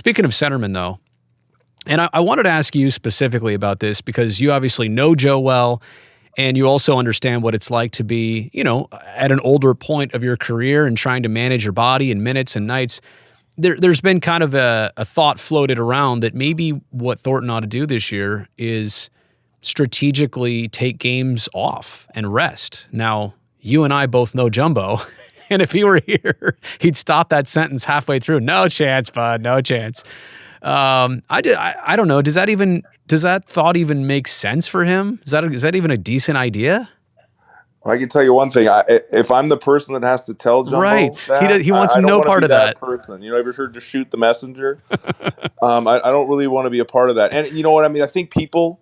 Speaking of centermen, though, and I wanted to ask you specifically about this because you obviously know Joe well, and you also understand what it's like to be, at an older point of your career and trying to manage your body and minutes and nights. There's been kind of a thought floated around that maybe what Thornton ought to do this year is strategically take games off and rest. Now, you and I both know Jumbo, and if he were here, he'd stop that sentence halfway through. No chance, bud. No chance. I don't know. Does that thought even make sense for him? Is that even a decent idea? I can tell you one thing. If I'm the person that has to tell Jumbo right, that, he wants I don't no want to part be of that person. Ever heard just shoot the messenger? I don't really want to be a part of that. And you know what I mean? I think people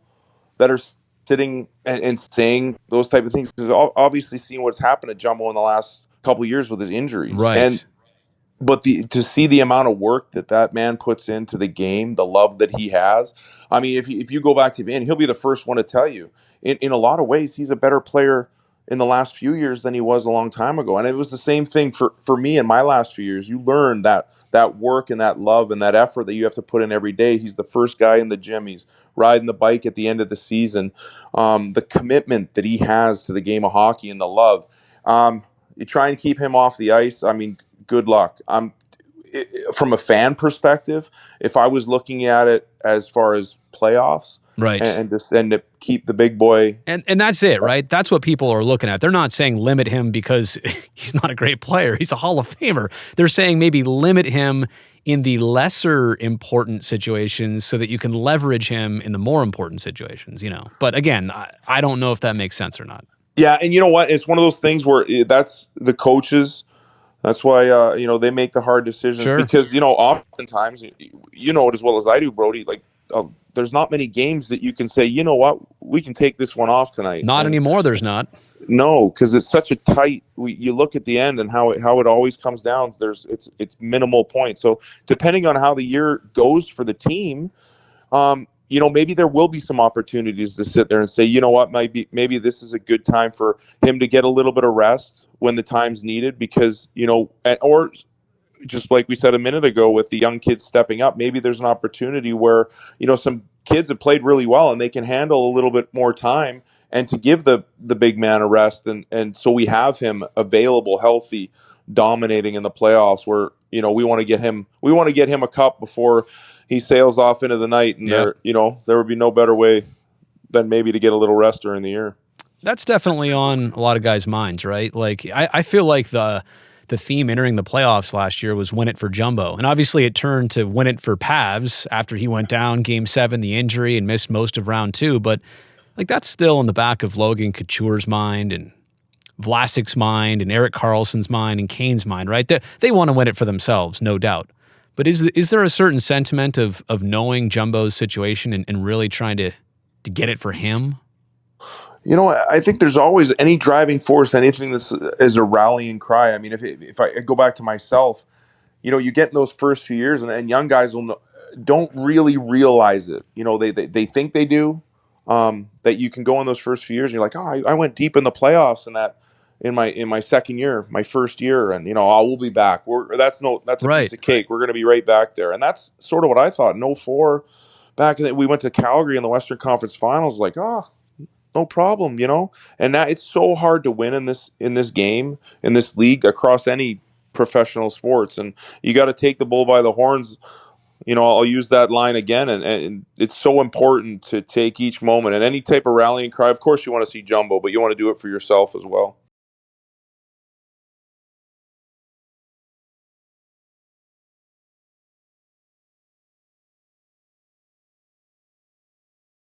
that are sitting and saying those type of things is obviously seeing what's happened to Jumbo in the last couple of years with his injuries. Right. But to see the amount of work that man puts into the game, the love that he has. I mean, if you go back to him, he'll be the first one to tell you. In a lot of ways, he's a better player in the last few years than he was a long time ago. And it was the same thing for me in my last few years. You learn that work and that love and that effort that you have to put in every day. He's the first guy in the gym. He's riding the bike at the end of the season. The commitment that he has to the game of hockey and the love. You try and keep him off the ice. I mean, good luck. From a fan perspective, if I was looking at it as far as playoffs, right, and to keep the big boy, and that's it, right? That's what people are looking at. They're not saying limit him because he's not a great player. He's a Hall of Famer. They're saying maybe limit him in the lesser important situations so that you can leverage him in the more important situations. But again, I don't know if that makes sense or not. Yeah, and you know what? It's one of those things where that's the coaches. That's why they make the hard decisions. Sure. Because oftentimes you know it as well as I do, Brodie. Like there's not many games that you can say, you know what, we can take this one off tonight. Not anymore. There's not. No, because it's such a tight. You look at the end and how it always comes down. It's minimal points. So depending on how the year goes for the team, maybe there will be some opportunities to sit there and say, you know what, maybe this is a good time for him to get a little bit of rest when the time's needed, because, or just like we said a minute ago with the young kids stepping up, maybe there's an opportunity where, some kids have played really well and they can handle a little bit more time, and to give the big man a rest. And so we have him available, healthy, dominating in the playoffs where, we want to get him a cup before he sails off into the night. And there would be no better way than maybe to get a little rest during the year. That's definitely on a lot of guys' minds, right? Like I feel like the theme entering the playoffs last year was win it for Jumbo. And obviously it turned to win it for Pavs after he went down Game 7, the injury, and missed most of round 2. But like that's still in the back of Logan Couture's mind and Vlasic's mind and Erik Karlsson's mind and Kane's mind, right? They want to win it for themselves, no doubt. But is there a certain sentiment of knowing Jumbo's situation and really trying to get it for him? I think there's always any driving force, anything that's is a rallying cry. I mean, if I go back to myself, you get in those first few years, and young guys don't really realize it. They think they do, that you can go in those first few years and you're like, oh, I went deep in the playoffs in my second year, my first year, and we'll be back. That's a right. Piece of cake. We're going to be right back there, and that's sort of what I thought. In 2004, back then we went to Calgary in the Western Conference Finals, like no problem, And now it's so hard to win in this game, in this league, across any professional sports, and you got to take the bull by the horns. I'll use that line again, and it's so important to take each moment and any type of rallying cry. Of course, you want to see Jumbo, but you want to do it for yourself as well.